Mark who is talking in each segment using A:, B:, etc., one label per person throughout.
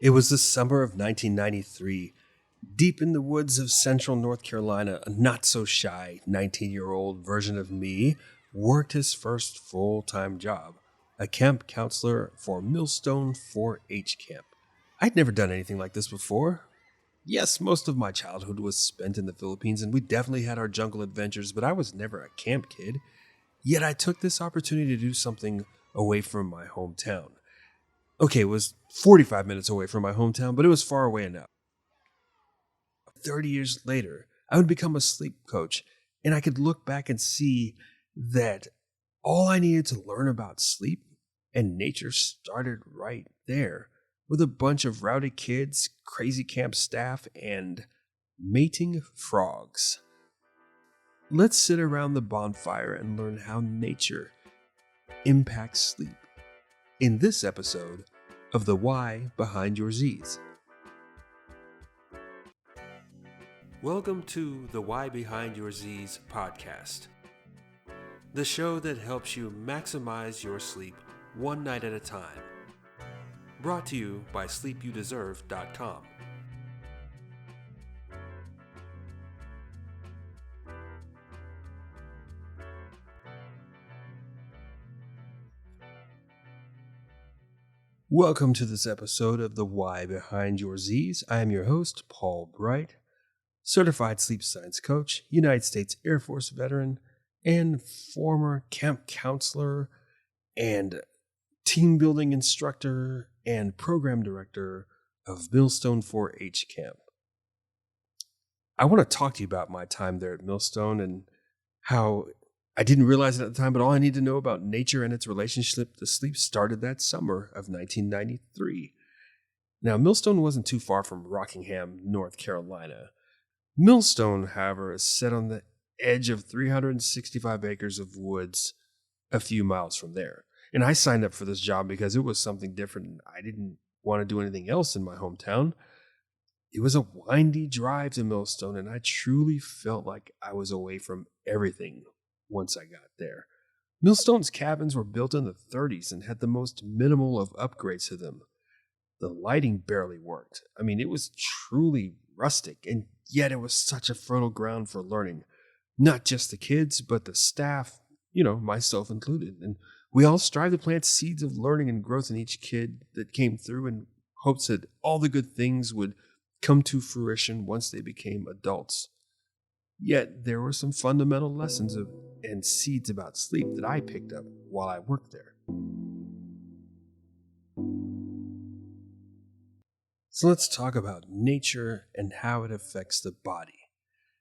A: It was the summer of 1993. Deep in the woods of central North Carolina, a not-so-shy 19-year-old version of me worked his first full-time job, a camp counselor for Millstone 4-H camp. I'd never done anything like this before. Yes, most of my childhood was spent in the Philippines, and we definitely had our jungle adventures, but I was never a camp kid. Yet I took this opportunity to do something away from my hometown. Okay, it was 45 minutes away from my hometown, but it was far away enough. 30 years later, I would become a sleep coach, and I could look back and see that all I needed to learn about sleep and nature started right there with a bunch of rowdy kids, crazy camp staff, and mating frogs. Let's sit around the bonfire and learn how nature impacts sleep in this episode of The Why Behind Your Z's. Welcome to the Why Behind Your Z's podcast, the show that helps you maximize your sleep one night at a time. Brought to you by sleepyoudeserve.com. Welcome to this episode of The Why Behind Your Z's. I am your host, Paul Bright, certified sleep science coach, United States Air Force veteran, and former camp counselor and team building instructor and program director of Millstone 4-H camp. I want to talk to you about my time there at Millstone and how I didn't realize it at the time, but all I need to know about nature and its relationship to sleep started that summer of 1993. Now, Millstone wasn't too far from Rockingham, North Carolina. Millstone, however, is set on the edge of 365 acres of woods a few miles from there. And I signed up for this job because it was something different. I didn't want to do anything else in my hometown. It was a windy drive to Millstone, and I truly felt like I was away from everything once I got there. Millstone's cabins were built in the 30s and had the most minimal of upgrades to them. The lighting barely worked. I mean, it was truly rustic, and yet it was such a fertile ground for learning. Not just the kids, but the staff, myself included. And we all strive to plant seeds of learning and growth in each kid that came through in hopes that all the good things would come to fruition once they became adults. Yet there were some fundamental lessons and seeds about sleep that I picked up while I worked there. So let's talk about nature and how it affects the body.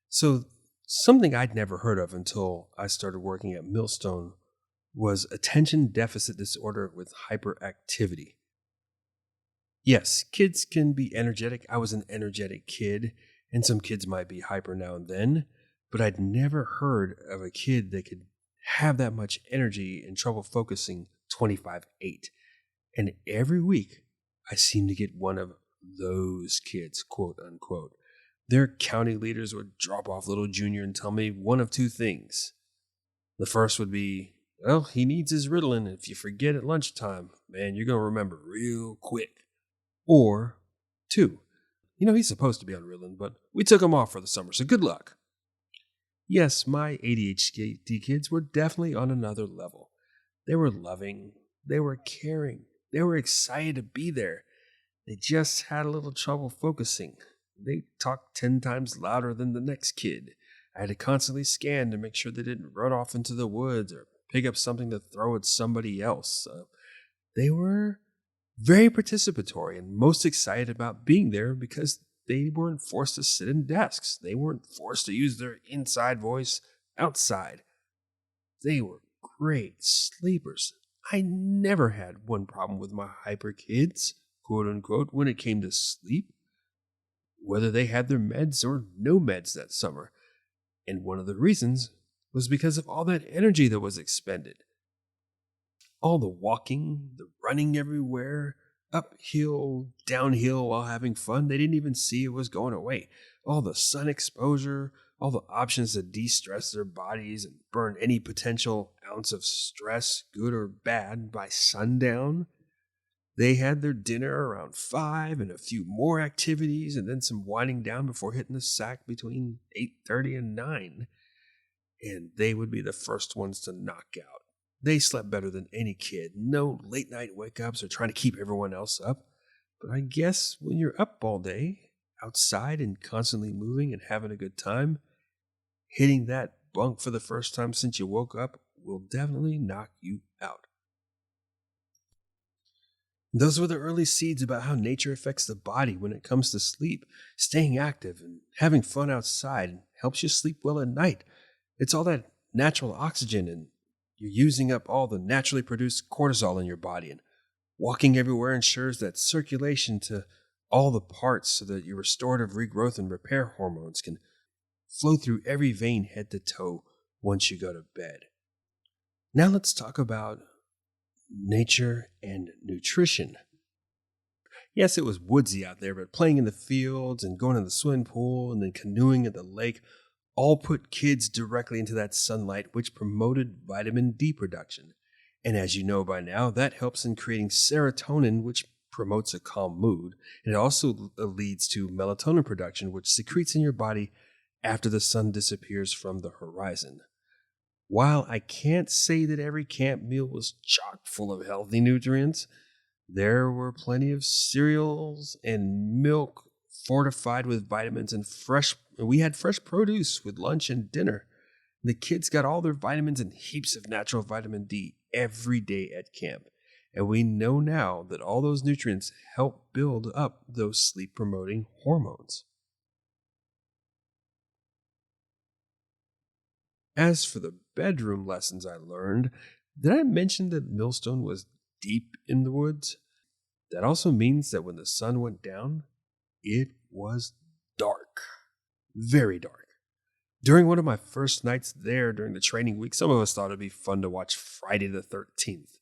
A: So something I'd never heard of until I started working at Millstone was attention deficit disorder with hyperactivity. Yes, kids can be energetic. I was an energetic kid, and some kids might be hyper now and then, but I'd never heard of a kid that could have that much energy and trouble focusing 25/8. And every week, I seem to get one of those kids, quote unquote. Their county leaders would drop off little Junior and tell me one of two things. The first would be, well, he needs his Ritalin. If you forget at lunchtime, man, you're going to remember real quick. Or two, he's supposed to be on Ritalin, but we took him off for the summer, so good luck. Yes, my ADHD kids were definitely on another level. They were loving, they were caring, they were excited to be there. They just had a little trouble focusing. They talked 10 times louder than the next kid. I had to constantly scan to make sure they didn't run off into the woods or pick up something to throw at somebody else. They were very participatory and most excited about being there because they weren't forced to sit in desks. They weren't forced to use their inside voice outside. They were great sleepers. I never had one problem with my hyper kids, quote unquote, when it came to sleep, whether they had their meds or no meds that summer. And one of the reasons was because of all that energy that was expended. All the walking, the running everywhere, uphill, downhill while having fun. They didn't even see it was going away. All the sun exposure, all the options to de-stress their bodies and burn any potential ounce of stress, good or bad, by sundown. They had their dinner around 5 and a few more activities and then some winding down before hitting the sack between 8:30 and 9. And they would be the first ones to knock out. They slept better than any kid. No late night wake ups or trying to keep everyone else up. But I guess when you're up all day, outside and constantly moving and having a good time, hitting that bunk for the first time since you woke up will definitely knock you out. Those were the early seeds about how nature affects the body when it comes to sleep. Staying active and having fun outside helps you sleep well at night. It's all that natural oxygen, and you're using up all the naturally produced cortisol in your body. And walking everywhere ensures that circulation to all the parts so that your restorative regrowth and repair hormones can flow through every vein head to toe once you go to bed. Now let's talk about nature and nutrition. Yes, it was woodsy out there, but playing in the fields and going to the swimming pool and then canoeing at the lake all put kids directly into that sunlight, which promoted vitamin D production. And as you know by now, that helps in creating serotonin, which promotes a calm mood. And it also leads to melatonin production, which secretes in your body after the sun disappears from the horizon. While I can't say that every camp meal was chock full of healthy nutrients, there were plenty of cereals and milk fortified with vitamins and we had fresh produce with lunch and dinner. The kids got all their vitamins and heaps of natural vitamin D every day at camp. And we know now that all those nutrients help build up those sleep promoting hormones. As for the bedroom lessons I learned, did I mention that Millstone was deep in the woods? That also means that when the sun went down, it was dark. Very dark. During one of my first nights there during the training week, some of us thought it'd be fun to watch Friday the 13th.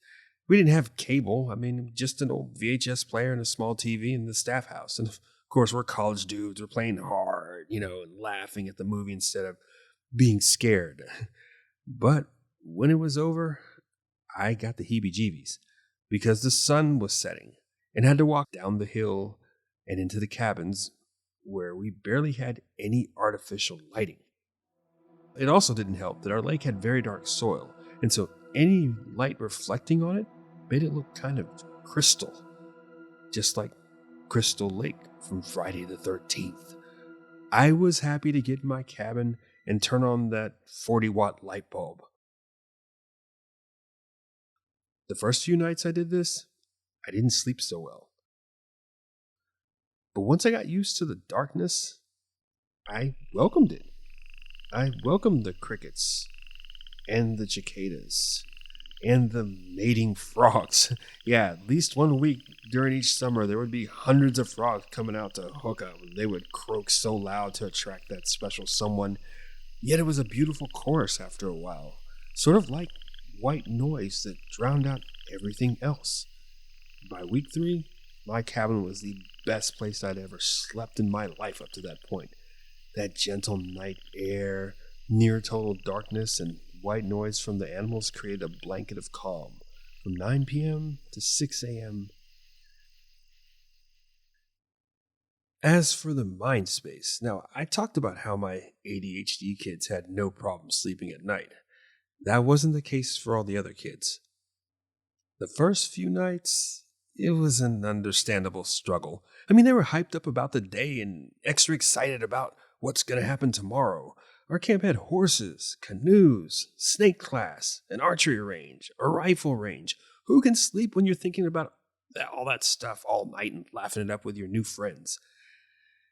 A: We didn't have cable. Just an old VHS player and a small TV in the staff house. And of course, we're college dudes. We're playing hard, and laughing at the movie instead of being scared. But when it was over, I got the heebie-jeebies because the sun was setting and had to walk down the hill and into the cabins where we barely had any artificial lighting. It also didn't help that our lake had very dark soil, and so any light reflecting on it made it look kind of crystal, just like Crystal Lake from Friday the 13th. I was happy to get in my cabin and turn on that 40-watt light bulb. The first few nights I did this, I didn't sleep so well. But once I got used to the darkness, I welcomed it. I welcomed the crickets and the cicadas and the mating frogs. Yeah, at least 1 week during each summer, there would be hundreds of frogs coming out to hook up. They would croak so loud to attract that special someone. Yet it was a beautiful chorus after a while, sort of like white noise that drowned out everything else. By week 3, my cabin was the best place I'd ever slept in my life up to that point. That gentle night air, near total darkness, and white noise from the animals created a blanket of calm from 9 p.m. to 6 a.m. As for the mind space, now I talked about how my ADHD kids had no problem sleeping at night. That wasn't the case for all the other kids. The first few nights, it was an understandable struggle. They were hyped up about the day and extra excited about what's going to happen tomorrow. Our camp had horses, canoes, snake class, an archery range, a rifle range. Who can sleep when you're thinking about all that stuff all night and laughing it up with your new friends?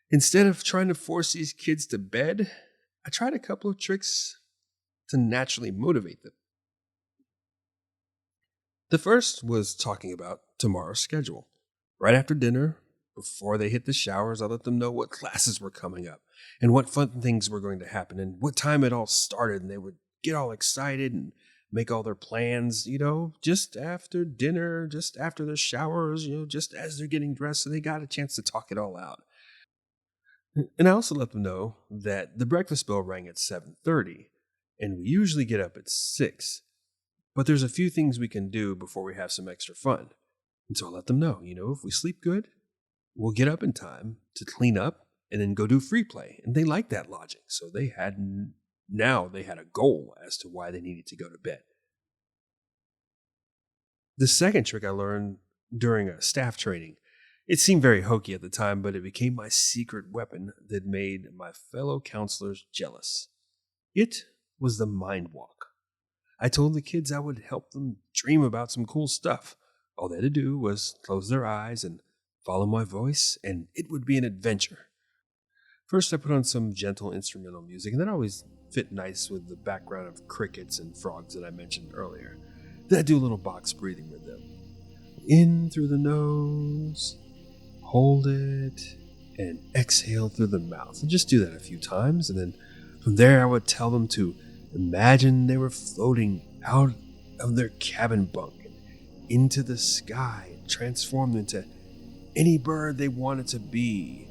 A: Instead of trying to force these kids to bed, I tried a couple of tricks to naturally motivate them. The first was talking about tomorrow's schedule. Right after dinner, before they hit the showers, I let them know what classes were coming up and what fun things were going to happen and what time it all started. And they would get all excited and make all their plans, just after dinner, just after the showers, just as they're getting dressed. So they got a chance to talk it all out. And I also let them know that the breakfast bell rang at 7:30 and we usually get up at 6. But there's a few things we can do before we have some extra fun. And so I let them know, if we sleep good, we'll get up in time to clean up and then go do free play. And they liked that logic. So now they had a goal as to why they needed to go to bed. The second trick I learned during a staff training, it seemed very hokey at the time, but it became my secret weapon that made my fellow counselors jealous. It was the mind walk. I told the kids I would help them dream about some cool stuff. All they had to do was close their eyes and follow my voice, and it would be an adventure. First, I put on some gentle instrumental music, and that always fit nice with the background of crickets and frogs that I mentioned earlier. Then I do a little box breathing with them. In through the nose, hold it, and exhale through the mouth. And just do that a few times, and then from there I would tell them to imagine they were floating out of their cabin bunk and into the sky and transform them into any bird they wanted to be.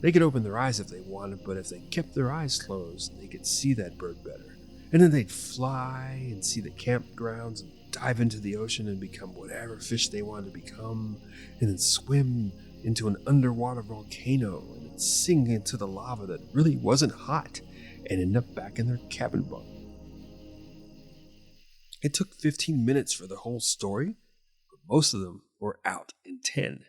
A: They could open their eyes if they wanted, but if they kept their eyes closed, they could see that bird better. And then they'd fly and see the campgrounds and dive into the ocean and become whatever fish they wanted to become, and then swim into an underwater volcano and then sink into the lava that really wasn't hot and end up back in their cabin bunk. It took 15 minutes for the whole story, but most of them were out in 10.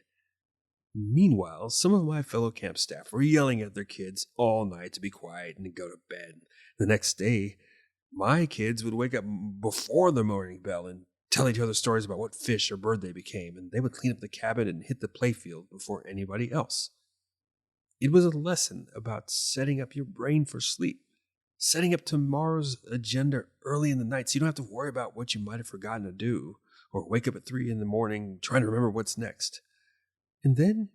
A: Meanwhile, some of my fellow camp staff were yelling at their kids all night to be quiet and go to bed. The next day, my kids would wake up before the morning bell and tell each other stories about what fish or bird they became, and they would clean up the cabin and hit the playfield before anybody else. It was a lesson about setting up your brain for sleep, setting up tomorrow's agenda early in the night so you don't have to worry about what you might have forgotten to do or wake up at 3 in the morning trying to remember what's next. And then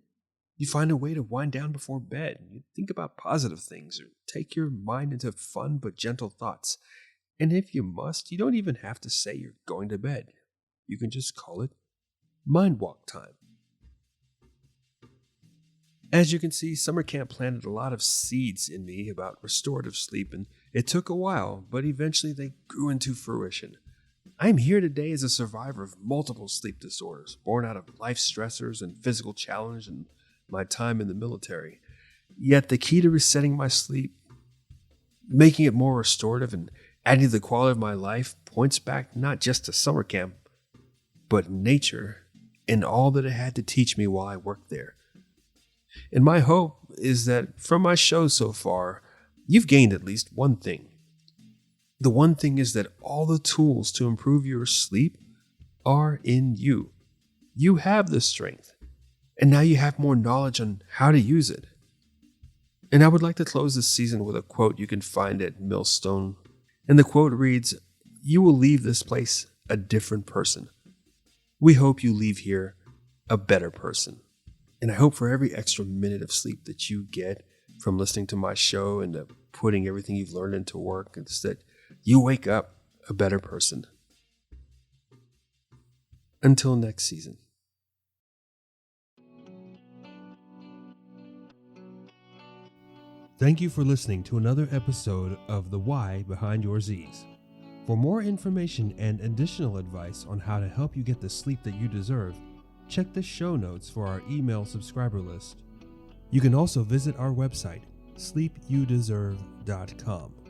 A: you find a way to wind down before bed. You think about positive things or take your mind into fun but gentle thoughts. And if you must, you don't even have to say you're going to bed. You can just call it mind walk time. As you can see, summer camp planted a lot of seeds in me about restorative sleep, and it took a while, but eventually they grew into fruition. I'm here today as a survivor of multiple sleep disorders, born out of life stressors and physical challenge and my time in the military. Yet the key to resetting my sleep, making it more restorative and adding to the quality of my life points back not just to summer camp, but nature and all that it had to teach me while I worked there. And my hope is that from my show so far, you've gained at least one thing. The one thing is that all the tools to improve your sleep are in you. You have the strength, and now you have more knowledge on how to use it. And I would like to close this season with a quote you can find at Millstone. And the quote reads, "You will leave this place a different person. We hope you leave here a better person." And I hope for every extra minute of sleep that you get from listening to my show and putting everything you've learned into work, it's that you wake up a better person. Until next season. Thank you for listening to another episode of The Why Behind Your Z's. For more information and additional advice on how to help you get the sleep that you deserve, check the show notes for our email subscriber list. You can also visit our website, sleepyoudeserve.com.